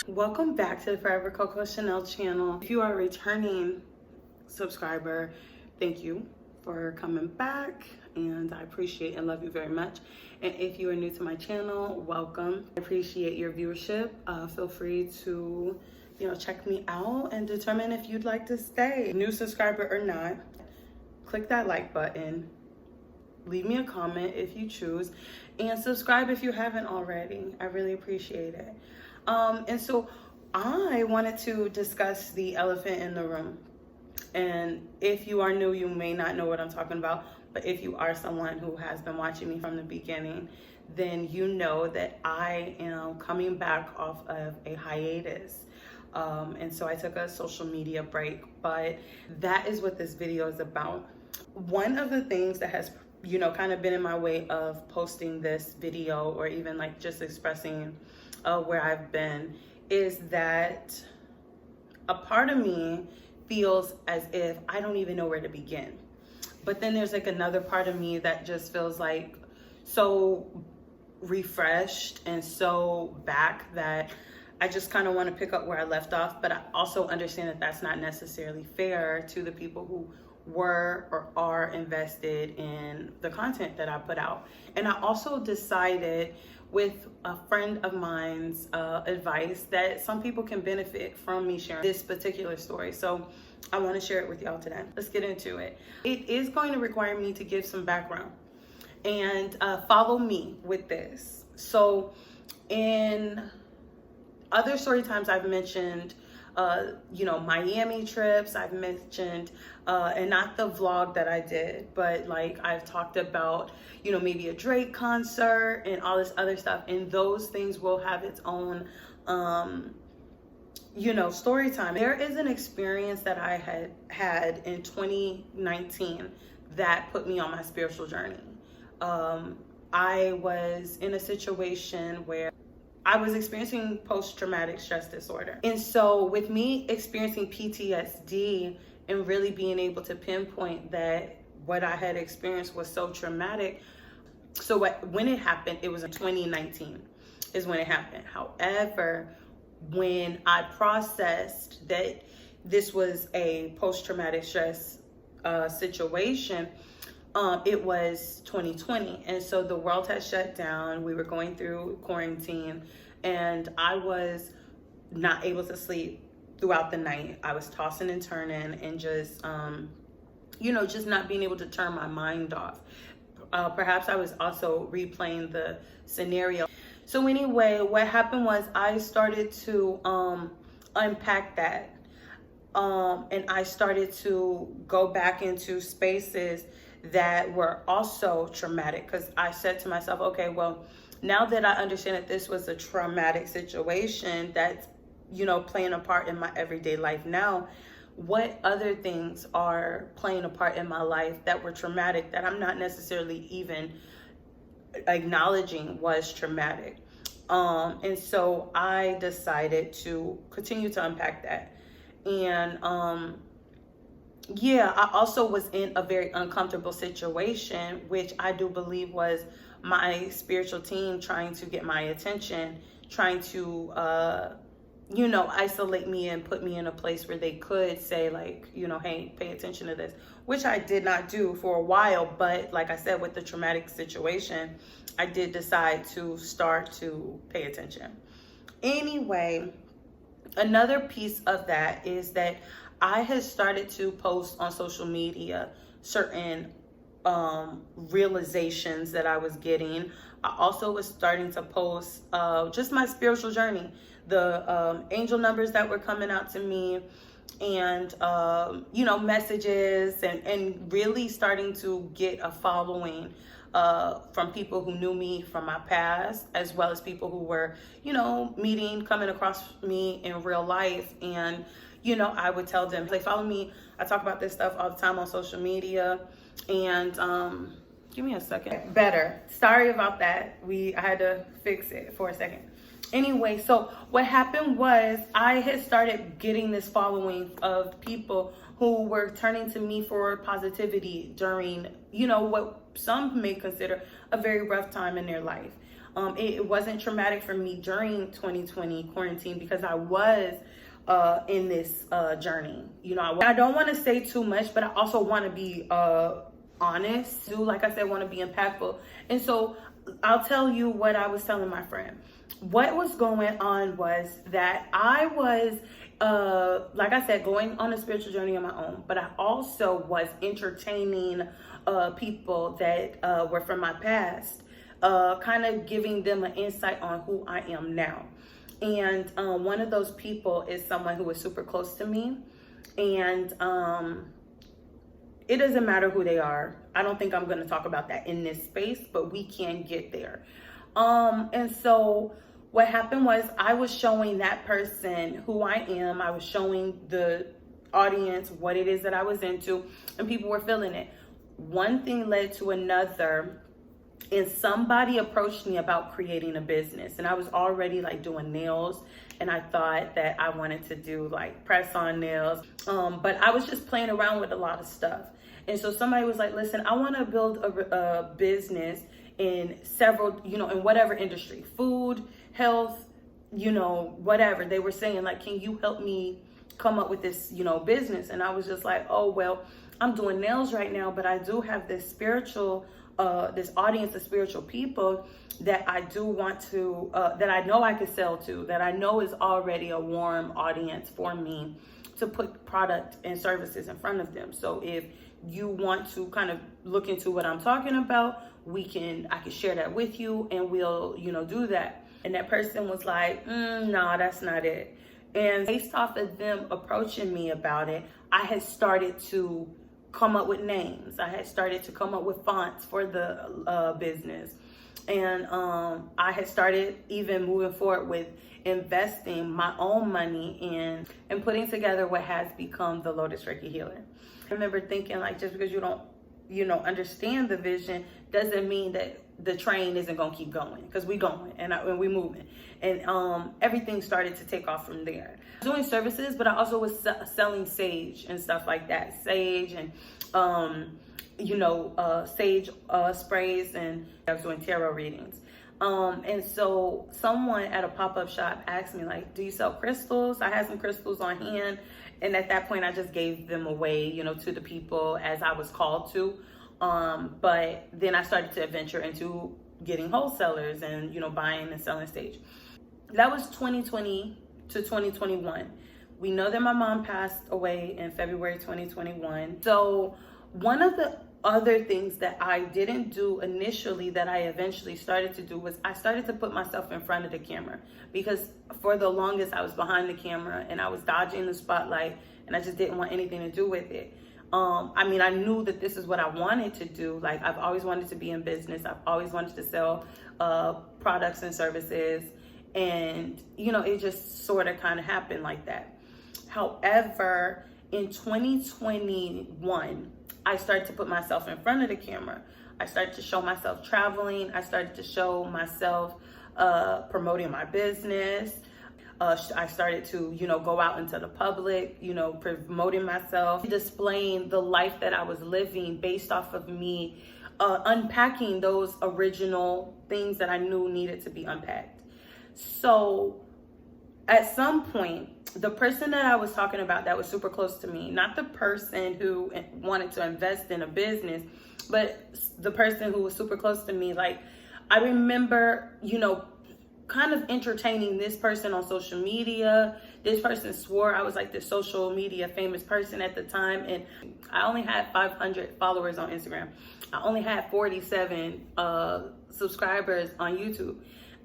Welcome back to the Forever Coco Chanel channel. If you are a returning subscriber, thank you for coming back, and I appreciate and love you very much. And if you are new to my channel, welcome. I appreciate your viewership. Feel free to check me out and determine if you'd like to stay. New subscriber or not, click that like button, leave me a comment if you choose, and subscribe if you haven't already. I really appreciate it. And so I wanted to discuss the elephant in the room. And if you are new, you may not know what I'm talking about. But if you are someone who has been watching me from the beginning, then you know that I am coming back off of a hiatus. And so I took a social media break, but that is what this video is about. One of the things that has kind of been in my way of posting this video, or even like just expressing where I've been, is that a part of me feels as if I don't even know where to begin. But then there's like another part of me that just feels like so refreshed and so back that I just kind of want to pick up where I left off. But I also understand that that's not necessarily fair to the people who were or are invested in the content that I put out. And I also decided, with a friend of mine's advice, that some people can benefit from me sharing this particular story. So I want to share it with y'all today. Let's get into it. It is going to require me to give some background and follow me with this. So in other story times, I've mentioned Miami trips. I've mentioned, and not the vlog that I did, but like I've talked about, maybe a Drake concert and all this other stuff. And those things will have its own, story time. There is an experience that I had in 2019 that put me on my spiritual journey. I was in a situation where I was experiencing post-traumatic stress disorder. And so with me experiencing PTSD and really being able to pinpoint that what I had experienced was so traumatic. So when it happened, it was in 2019 is when it happened. However, when I processed that this was a post-traumatic stress situation, it was 2020. And so the world had shut down. We were going through quarantine, and I was not able to sleep throughout the night. I was tossing and turning and just, just not being able to turn my mind off. Perhaps I was also replaying the scenario. So anyway, what happened was I started to unpack that. And I started to go back into spaces that were also traumatic, because I said to myself, okay, well, now that I understand that this was a traumatic situation that's, playing a part in my everyday life now, what other things are playing a part in my life that were traumatic that I'm not necessarily even acknowledging was traumatic? And so I decided to continue to unpack that. And I also was in a very uncomfortable situation, which I do believe was my spiritual team trying to get my attention, trying to, isolate me and put me in a place where they could say, like, hey, pay attention to this, which I did not do for a while. But like I said, with the traumatic situation, I did decide to start to pay attention. Anyway, another piece of that is that I had started to post on social media certain realizations that I was getting. I also was starting to post just my spiritual journey, the angel numbers that were coming out to me, and messages, and really starting to get a following from people who knew me from my past, as well as people who were coming across me in real life. And I would tell them, they follow me. I talk about this stuff all the time on social media. And give me a second. Better. Sorry about that. I had to fix it for a second. Anyway, so what happened was I had started getting this following of people who were turning to me for positivity during, what some may consider a very rough time in their life. It wasn't traumatic for me during 2020 quarantine because I was in this journey. You know, I don't want to say too much, but I also want to be honest. Like I said, want to be impactful. And so I'll tell you what I was telling my friend. What was going on was that I was, like I said, going on a spiritual journey on my own, but I also was entertaining people that were from my past, kind of giving them an insight on who I am now. And one of those people is someone who is super close to me. And it doesn't matter who they are. I don't think I'm going to talk about that in this space, but we can get there. And so what happened was I was showing that person who I am. I was showing the audience what it is that I was into, and people were feeling it. One thing led to another, and somebody approached me about creating a business. And I was already like doing nails, and I thought that I wanted to do like press on nails. But I was just playing around with a lot of stuff. And so somebody was like, listen, I want to build a business in several, you know, in whatever industry, food, health, you know, whatever. They were saying like, can you help me come up with this, you know, business? And I was just like, oh, well, I'm doing nails right now, but I do have this spiritual, this audience of spiritual people that I do want to, that I know I could sell to, that I know is already a warm audience for me to put product and services in front of them. So if you want to kind of look into what I'm talking about, I can share that with you, and we'll, you know, do that. And that person was like, no, that's not it. And based off of them approaching me about it, I had started to come up with names. I had started to come up with fonts for the business. And I had started even moving forward with investing my own money in and putting together what has become the Lotus Reiki Healer. I remember thinking like, just because you don't, you know, understand the vision doesn't mean that the train isn't going to keep going, because we going and we moving. And everything started to take off from there. Doing services, but I also was selling sage and stuff like that. Sage and, you know, sage sprays, and I was doing tarot readings. And so someone at a pop-up shop asked me like, do you sell crystals? I had some crystals on hand. And at that point, I just gave them away, you know, to the people as I was called to. But then I started to venture into getting wholesalers and, you know, buying and selling sage. That was 2020 to 2021. We know that my mom passed away in February 2021. So one of the other things that I didn't do initially that I eventually started to do was I started to put myself in front of the camera, because for the longest I was behind the camera and I was dodging the spotlight, and I just didn't want anything to do with it. I mean, I knew that this is what I wanted to do. Like, I've always wanted to be in business. I've always wanted to sell products and services. And, you know, it just sort of kind of happened like that. However, in 2021, I started to put myself in front of the camera. I started to show myself traveling. I started to show myself promoting my business. I started to, you know, go out into the public, you know, promoting myself, displaying the life that I was living based off of me unpacking those original things that I knew needed to be unpacked. So at some point, the person that I was talking about that was super close to me, not the person who wanted to invest in a business, but the person who was super close to me, like, I remember, you know, kind of entertaining this person on social media. This person swore I was like the social media famous person at the time, and I only had 500 followers on Instagram. I only had 47 subscribers on YouTube.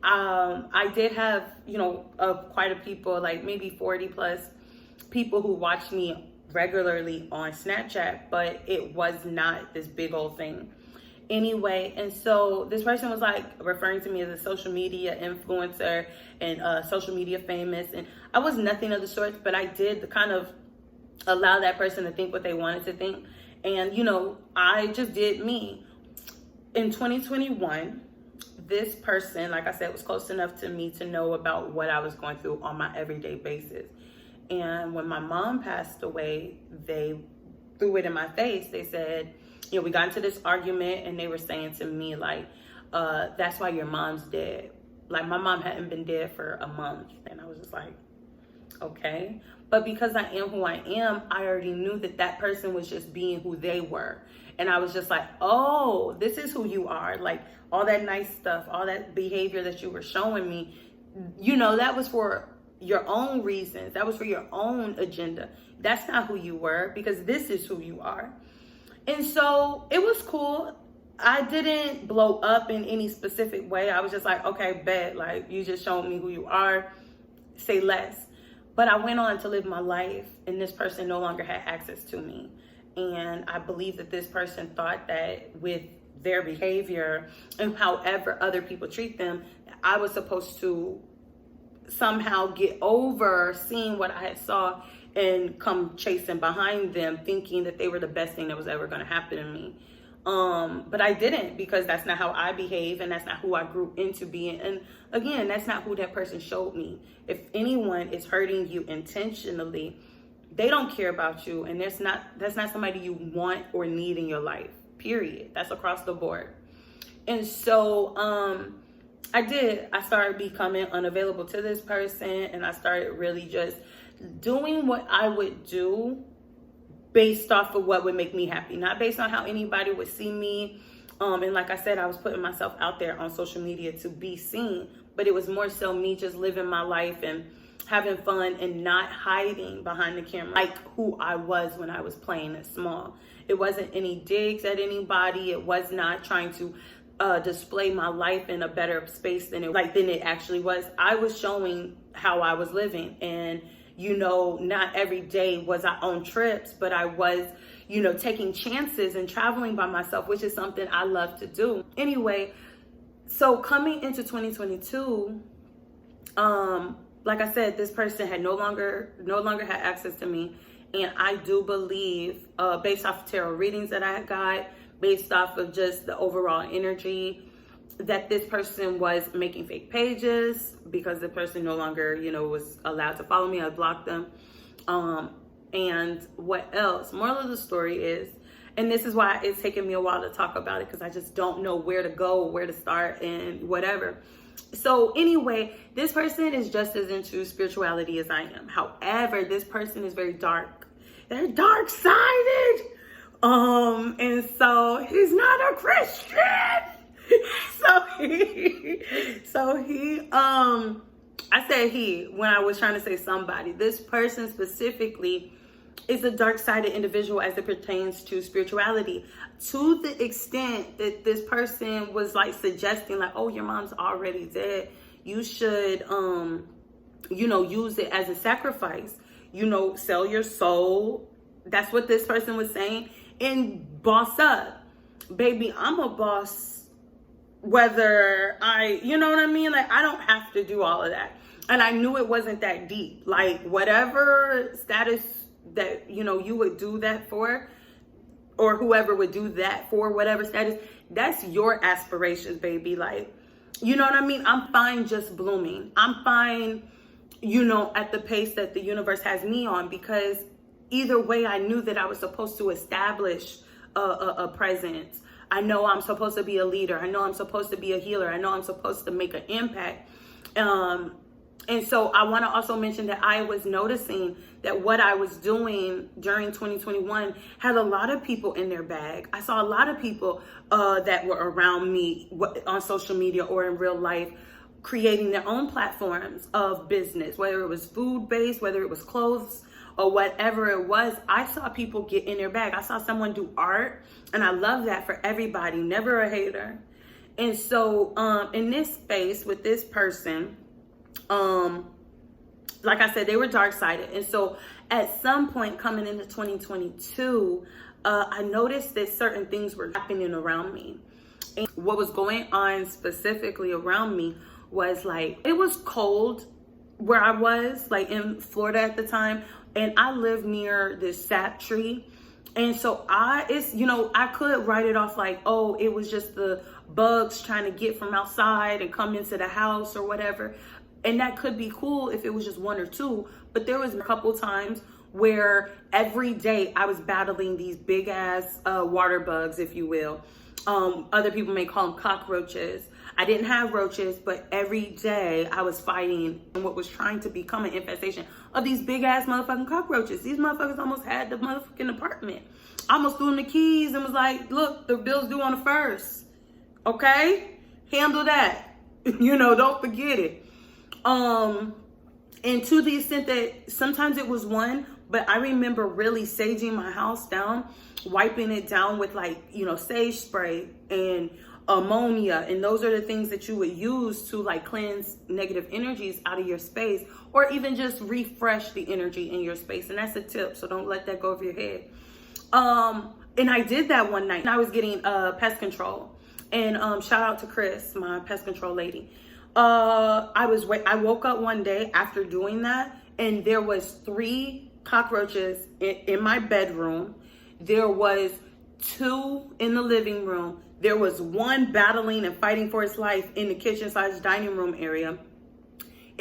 I did have, you know, quite a people, like maybe 40 plus people who watched me regularly on Snapchat, but it was not this big old thing. Anyway, and so this person was like referring to me as a social media influencer and social media famous, and I was nothing of the sort, but I did kind of allow that person to think what they wanted to think. And, you know, I just did me. In 2021, this person, like I said, was close enough to me to know about what I was going through on my everyday basis. And when my mom passed away, they threw it in my face. They said, we got into this argument, and they were saying to me, like, that's why your mom's dead. Like, my mom hadn't been dead for a month. And I was just like, okay. But because I am who I am, I already knew that that person was just being who they were. And I was just like, oh, this is who you are. Like, all that nice stuff, all that behavior that you were showing me, that was for your own reasons. That was for your own agenda. That's not who you were, because this is who you are. And so it was cool. I didn't blow up in any specific way. I was just like, okay, bet. Like, you just showed me who you are. Say less. But I went on to live my life, and this person no longer had access to me. And I believe that this person thought that with their behavior and however other people treat them, I was supposed to somehow get over seeing what I had saw and come chasing behind them, thinking that they were the best thing that was ever going to happen to me. But I didn't, because that's not how I behave, and that's not who I grew into being. And again, that's not who that person showed me. If anyone is hurting you intentionally, they don't care about you, and that's not somebody you want or need in your life, period. That's across the board. And so I started becoming unavailable to this person, and I started really just doing what I would do based off of what would make me happy, not based on how anybody would see me. And like I said, I was putting myself out there on social media to be seen, but it was more so me just living my life and having fun and not hiding behind the camera like who I was when I was playing it small. It wasn't any digs at anybody. It was not trying to display my life in a better space than it actually was. I was showing how I was living, and not every day was I on trips, but I was, taking chances and traveling by myself, which is something I love to do. Anyway, so coming into 2022, like I said, this person had no longer had access to me. And I do believe, based off of tarot readings that I got, based off of just the overall energy, that this person was making fake pages, because the person no longer, was allowed to follow me. I blocked them. And what else? Moral of the story is, and this is why it's taken me a while to talk about it, because I just don't know where to go, where to start, and whatever. So anyway, this person is just as into spirituality as I am. However, this person is very dark. They're dark-sided. And so he's not a Christian. I said he when I was trying to say somebody. This person specifically is a dark-sided individual as it pertains to spirituality, to the extent that this person was like suggesting, like, oh, your mom's already dead. You should, use it as a sacrifice, sell your soul. That's what this person was saying. And boss up. Baby, I'm a boss, whether I, what I mean? Like, I don't have to do all of that. And I knew it wasn't that deep. Like, whatever status that, you would do that for, or whoever would do that for, whatever status, that's your aspirations, baby. Like, you know what I mean? I'm fine just blooming. I'm fine, at the pace that the universe has me on, because either way, I knew that I was supposed to establish a presence. I know I'm supposed to be a leader. I know I'm supposed to be a healer. I know I'm supposed to make an impact. And so I want to also mention that I was noticing that what I was doing during 2021 had a lot of people in their bag. I saw a lot of people that were around me on social media or in real life, creating their own platforms of business, whether it was food-based, whether it was clothes, or whatever it was. I saw people get in their bag. I saw someone do art, and I love that for everybody, never a hater. And so in this space with this person, like I said, they were dark-sided. And so at some point coming into 2022, I noticed that certain things were happening around me. And what was going on specifically around me was, like, it was cold where I was, like in Florida at the time. And I live near this sap tree. And so I could write it off like, oh, it was just the bugs trying to get from outside and come into the house or whatever. And that could be cool if it was just one or two. But there was a couple times where every day I was battling these big ass water bugs, if you will. Other people may call them cockroaches. I didn't have roaches, but every day I was fighting what was trying to become an infestation of these big ass motherfucking cockroaches. These motherfuckers almost had the motherfucking apartment. I almost threw them the keys and was like, look, the bill's due on the 1st. Okay? Handle that. Don't forget it. And to the extent that sometimes it was one, but I remember really saging my house down, wiping it down with sage spray and ammonia. And those are the things that you would use to cleanse negative energies out of your space, or even just refresh the energy in your space. And that's a tip. So don't let that go over your head. And I did that one night and I was getting pest control. And shout out to Chris, my pest control lady. I woke up one day after doing that, and there was 3 cockroaches in my bedroom. There was 2 in the living room. There was 1 battling and fighting for its life in the kitchen/dining room area.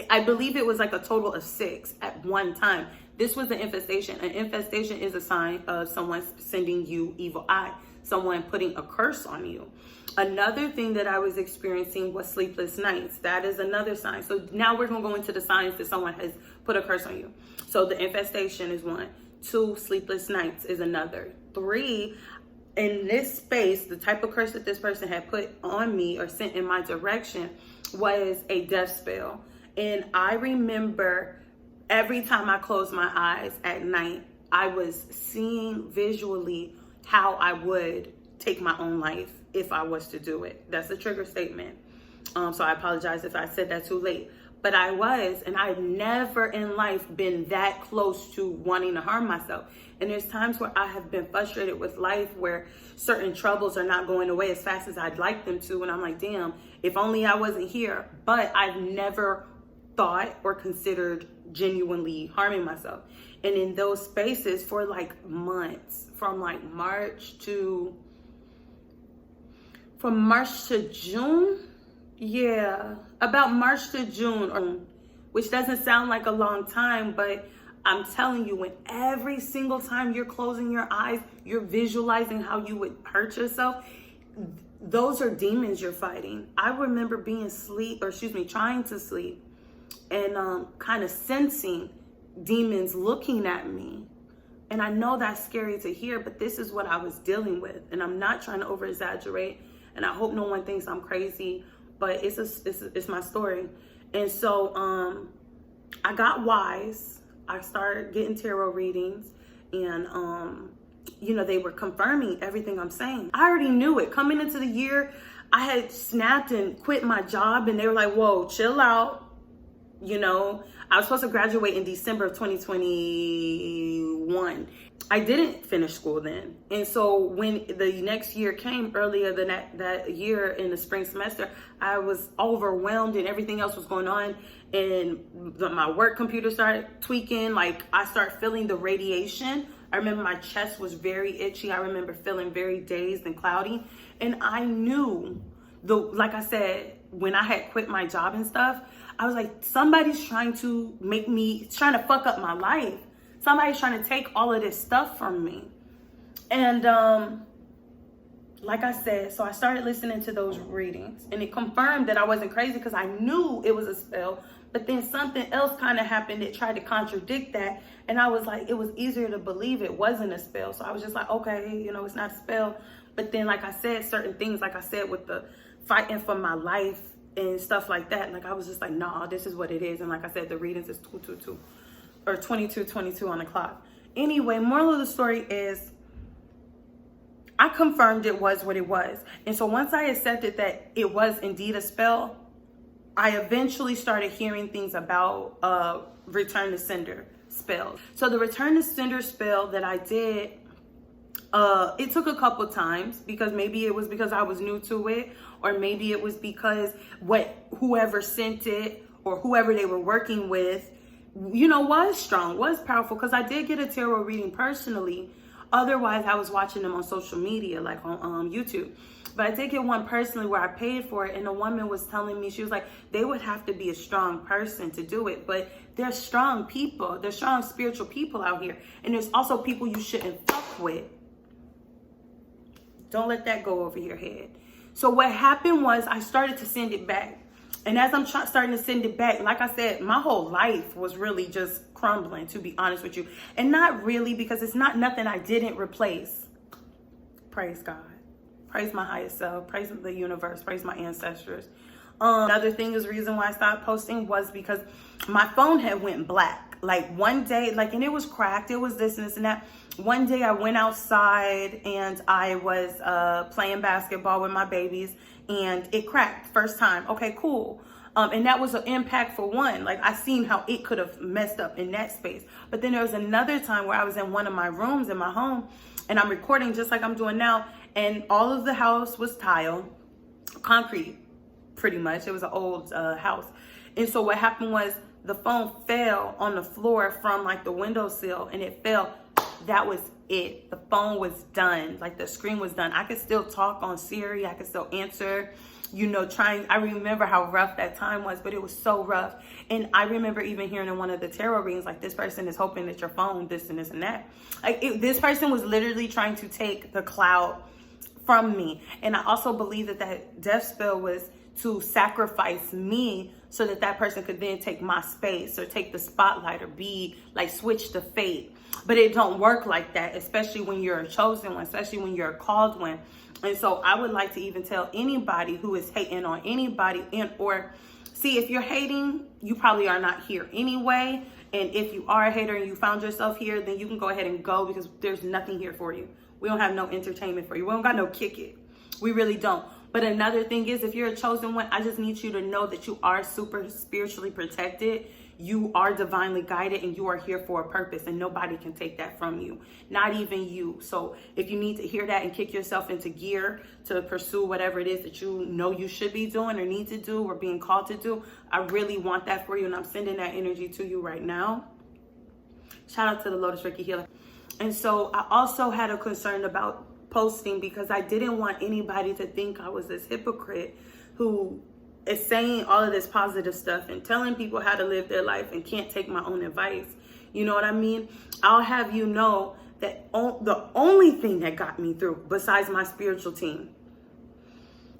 I believe it was a total of 6 at one time. This was an infestation. An infestation is a sign of someone sending you evil eye, someone putting a curse on you. Another thing that I was experiencing was sleepless nights. That is another sign. So now we're going to go into the signs that someone has put a curse on you. So the infestation is 1. 2, sleepless nights is another. 3, in this space, the type of curse that this person had put on me or sent in my direction was a death spell. And I remember every time I closed my eyes at night, I was seeing visually how I would take my own life if I was to do it. That's a trigger statement. So I apologize if I said that too late. But I was, and I've never in life been that close to wanting to harm myself. And there's times where I have been frustrated with life where certain troubles are not going away as fast as I'd like them to. And I'm like, damn, if only I wasn't here. But I've never thought or considered genuinely harming myself. And in those spaces for months, from March to June, yeah, about March to June, which doesn't sound like a long time, but I'm telling you, when every single time you're closing your eyes, you're visualizing how you would hurt yourself, those are demons you're fighting. I remember trying to sleep and kind of sensing demons looking at me. And I know that's scary to hear, but this is what I was dealing with. And I'm not trying to over exaggerate. And I hope no one thinks I'm crazy, but it's my story. And so I got wise. I started getting tarot readings, and they were confirming everything I'm saying. I already knew it. Coming into the year, I had snapped and quit my job, and they were like, whoa, chill out. I was supposed to graduate in December of 2021. I didn't finish school then. And so when the next year came, earlier than that year in the spring semester, I was overwhelmed and everything else was going on. And my work computer started tweaking. I started feeling the radiation. I remember my chest was very itchy. I remember feeling very dazed and cloudy. And I knew, like I said, when I had quit my job and stuff, I was like, somebody's trying to fuck up my life. Somebody's trying to take all of this stuff from me. And like I said, so I started listening to those readings, and it confirmed that I wasn't crazy because I knew it was a spell. But then something else kind of happened that tried to contradict that. And I was like, it was easier to believe it wasn't a spell. So I was just like, okay, it's not a spell. But then, like I said, certain things, like I said, with the fighting for my life and stuff like that, I was just like, nah, this is what it is. And like I said, the readings is 222 or 2222 on the clock. Anyway, moral of the story is I confirmed it was what it was. And so once I accepted that it was indeed a spell, I eventually started hearing things about return to sender spells. So the return to sender spell that I did, it took a couple times, because maybe it was because I was new to it, or maybe it was because whoever sent it or whoever they were working with, was strong, was powerful, because I did get a tarot reading personally Otherwise, I was watching them on social media, like on YouTube. But I did get one personally where I paid for it, and the woman was telling me, she was like, they would have to be a strong person to do it, but they're strong people. They're strong spiritual people out here. And there's also people you shouldn't fuck with. Don't let that go over your head. So what happened was I started to send it back. And as I'm starting to send it back, like I said, my whole life was really just crumbling, to be honest with you. And not really, because it's not nothing I didn't replace. Praise God. Praise my highest self. Praise the universe. Praise my ancestors. Another thing is, reason why I stopped posting was because my phone had went black. Like one day, and it was cracked. It was this and this and that. One day I went outside and I was playing basketball with my babies, and it cracked first time. Okay, cool. And that was an impact for one. Like, I seen how it could have messed up in that space. But then there was another time where I was in one of my rooms in my home, and I'm recording just like I'm doing now. And all of the house was tile, concrete, pretty much. It was an old house. And so what happened was the phone fell on the floor from like the windowsill, and it fell. That was it. The phone was done. Like, the screen was done. I could still talk on Siri. I could still answer, I remember how rough that time was, but it was so rough. And I remember even hearing in one of the tarot readings, like, this person is hoping that your phone, this and this and that. Like, this person was literally trying to take the cloud from me. And I also believe that death spell was to sacrifice me so that that person could then take my space or take the spotlight or be like, switch the fate. But it don't work like that, especially when you're a chosen one, especially when you're a called one. And so I would like to even tell anybody who is hating on anybody, see, if you're hating, you probably are not here anyway. And if you are a hater and you found yourself here, then you can go ahead and go, because there's nothing here for you. We don't have no entertainment for you. We don't got no kick it. We really don't. But another thing is, if you're a chosen one, I just need you to know that you are super spiritually protected. You are divinely guided, and you are here for a purpose, and nobody can take that from you, not even you. So if you need to hear that and kick yourself into gear to pursue whatever it is that you know you should be doing or need to do or being called to do, I really want that for you, and I'm sending that energy to you right now. Shout out to the Lotus Reiki Healer. And so I also had a concern about posting, because I didn't want anybody to think I was this hypocrite who is saying all of this positive stuff and telling people how to live their life and can't take my own advice. You know what I mean? I'll have you know that the only thing that got me through, besides my spiritual team,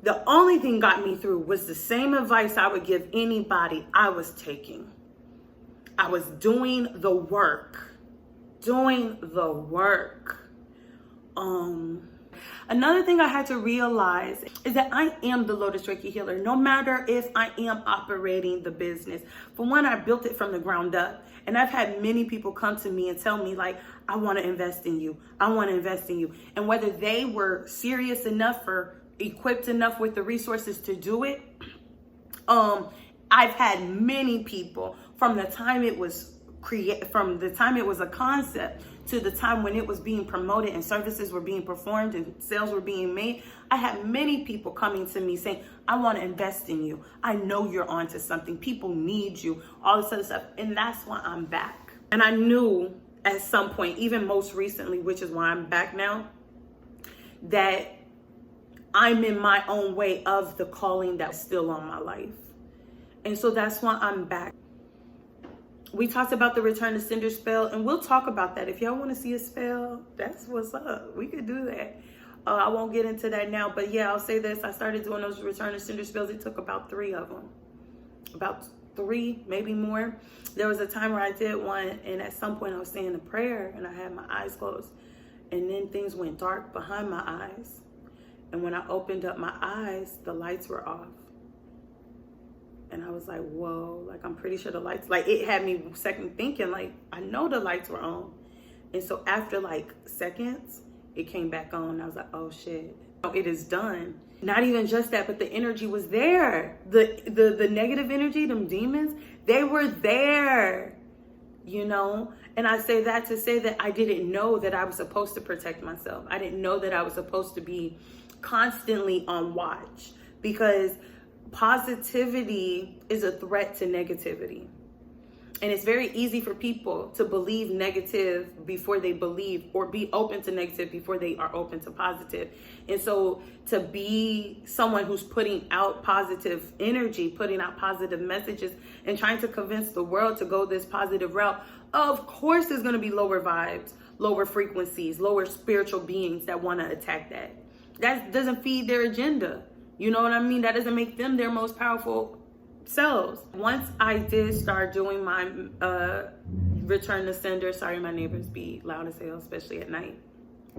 the only thing got me through was the same advice I would give anybody I was taking. I was doing the work. Another thing I had to realize is that I am the Lotus Reiki Healer, no matter if I am operating the business. For one, I built it from the ground up. And I've had many people come to me and tell me, like, I want to invest in you. I want to invest in you. And whether they were serious enough or equipped enough with the resources to do it, I've had many people from the time it was a concept to the time when it was being promoted and services were being performed and sales were being made. I had many people coming to me saying, I want to invest in you. I know you're onto something. People need you, all this other stuff. And that's why I'm back. And I knew at some point, even most recently, which is why I'm back now, that I'm in my own way of the calling that's still on my life. And so that's why I'm back. We talked about the return to sender spell, and we'll talk about that. If y'all want to see a spell, that's what's up. We could do that. I won't get into that now, but yeah, I'll say this. I started doing those return to sender spells. It took about 3 of them. About 3, maybe more. There was a time where I did one, and at some point I was saying a prayer, and I had my eyes closed. And then things went dark behind my eyes. And when I opened up my eyes, the lights were off. And I was like, whoa, like, I'm pretty sure the lights, like, it had me second thinking, like, I know the lights were on. And so after like seconds, it came back on. I was like, oh shit, it is done. Not even just that, but the energy was there. The negative energy, them demons, they were there, you know? And I say that to say that I didn't know that I was supposed to protect myself. I didn't know that I was supposed to be constantly on watch, because positivity is a threat to negativity. And it's very easy for people to believe negative before they believe, or be open to negative before they are open to positive. And so to be someone who's putting out positive energy, putting out positive messages, and trying to convince the world to go this positive route, of course there's going to be lower vibes, lower frequencies, lower spiritual beings that want to attack that. That doesn't feed their agenda. You know what I mean? That doesn't make them their most powerful selves. Once I did start doing my return to sender, sorry my neighbors be loud as hell, especially at night.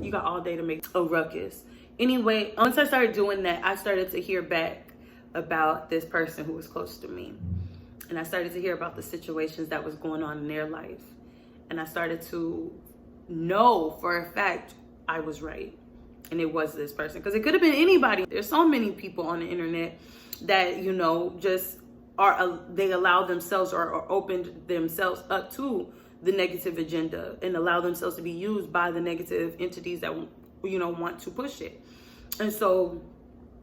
You got all day to make a ruckus. Anyway, once I started doing that, I started to hear back about this person who was close to me. And I started to hear about the situations that was going on in their life. And I started to know for a fact I was right. And it was this person. Because it could have been anybody. There's so many people on the internet that, you know, just they allow themselves or opened themselves up to the negative agenda and allow themselves to be used by the negative entities that, you know, want to push it. And so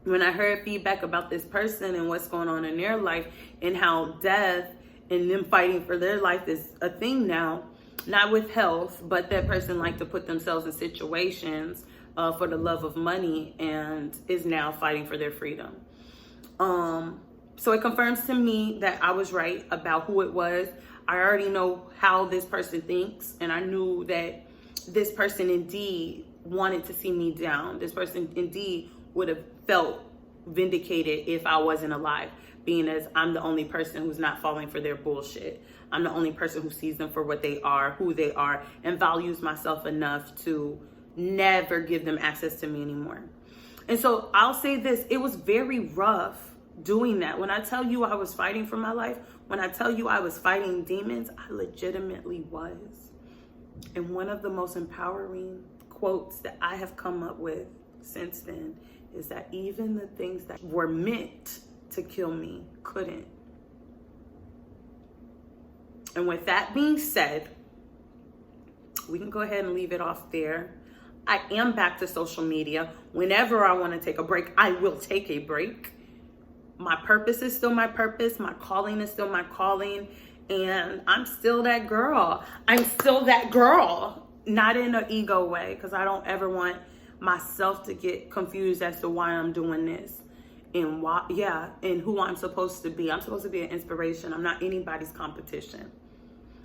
when I heard feedback about this person and what's going on in their life and how death and them fighting for their life is a thing now, not with health, but that person liked to put themselves in situations for the love of money and is now fighting for their freedom. So it confirms to me that I was right about who it was. I already know how this person thinks, and I knew that this person indeed wanted to see me down. This person indeed would have felt vindicated if I wasn't alive, being as I'm the only person who's not falling for their bullshit. I'm the only person who sees them for what they are, who they are, and values myself enough to never give them access to me anymore. And so I'll say this, it was very rough doing that. When I tell you I was fighting for my life, when I tell you I was fighting demons, I legitimately was. And one of the most empowering quotes that I have come up with since then is that even the things that were meant to kill me couldn't. And with that being said, we can go ahead and leave it off there. I am back to social media. Whenever I want to take a break, I will take a break. My purpose is still my purpose. My calling is still my calling. And I'm still that girl. I'm still that girl. Not in an ego way, because I don't ever want myself to get confused as to why I'm doing this. And why, and who I'm supposed to be. I'm supposed to be an inspiration. I'm not anybody's competition.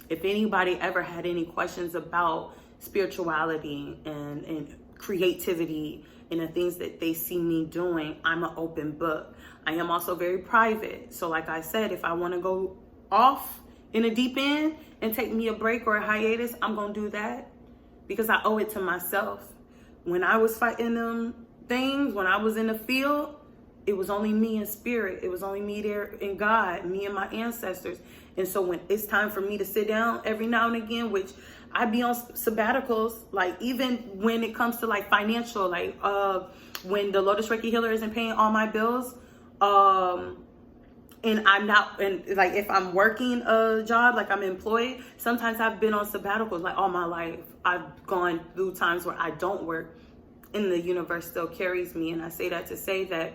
If anybody ever had any questions about spirituality and creativity and the things that they see me doing, I'm an open book. I am also very private. So like I said, if I want to go off in a deep end and take me a break or a hiatus, I'm going to do that because I owe it to myself. When I was fighting them things, when I was in the field, it was only me in spirit. It was only me there in God, me and my ancestors. And so when it's time for me to sit down every now and again, which I be on sabbaticals, like even when it comes to like financial, like when the Lotus Reiki healer isn't paying all my bills, and I'm not, and like if I'm working a job, like I'm employed, sometimes I've been on sabbaticals like all my life. I've gone through times where I don't work and the universe still carries me. And I say that to say that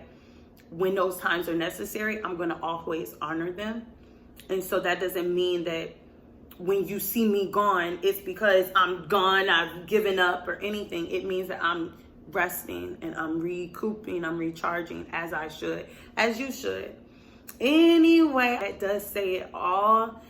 when those times are necessary, I'm going to always honor them. And so that doesn't mean that when you see me gone, it's because I'm gone, I've given up or anything. It means that I'm resting and I'm recouping, I'm recharging as I should, as you should. Anyway, that does say it all.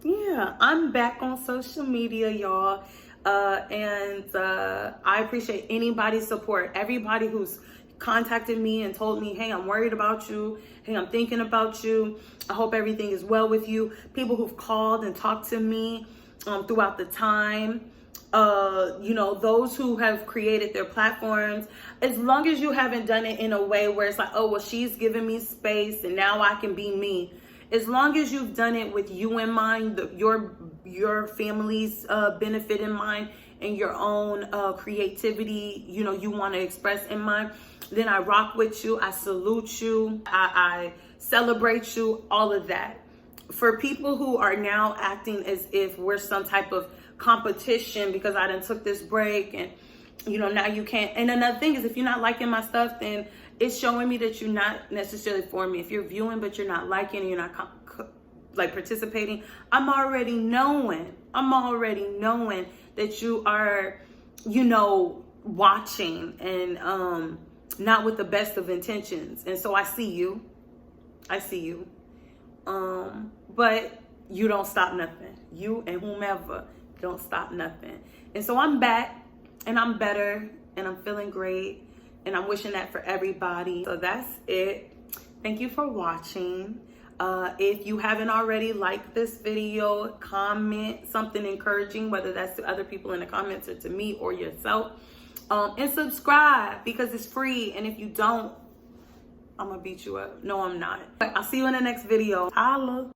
Yeah, I'm back on social media, y'all. And I appreciate anybody's support. Everybody who's contacted me and told me, hey, I'm worried about you. Hey, I'm thinking about you. I hope everything is well with you. People who've called and talked to me throughout the time. You know, those who have created their platforms, as long as you haven't done it in a way where it's like, oh, well, she's giving me space and now I can be me. As long as you've done it with you in mind, your family's benefit in mind, and your own creativity, you know, you want to express in mind, then I rock with you. I salute you. I celebrate you, all of that. For people who are now acting as if we're some type of competition because I done took this break and, you know, now you can't. And another thing is, if you're not liking my stuff, then it's showing me that you're not necessarily for me. If you're viewing but you're not liking and you're not like participating, I'm already knowing that you are, you know, watching and not with the best of intentions. And so I see you. But you don't stop nothing. You and whomever don't stop nothing. And so I'm back and I'm better and I'm feeling great and I'm wishing that for everybody. So that's it. Thank you for watching. If you haven't already, like this video, comment something encouraging, whether that's to other people in the comments or to me or yourself. And subscribe because it's free. And if you don't, I'm gonna beat you up. No, I'm not. I'll see you in the next video. Holla.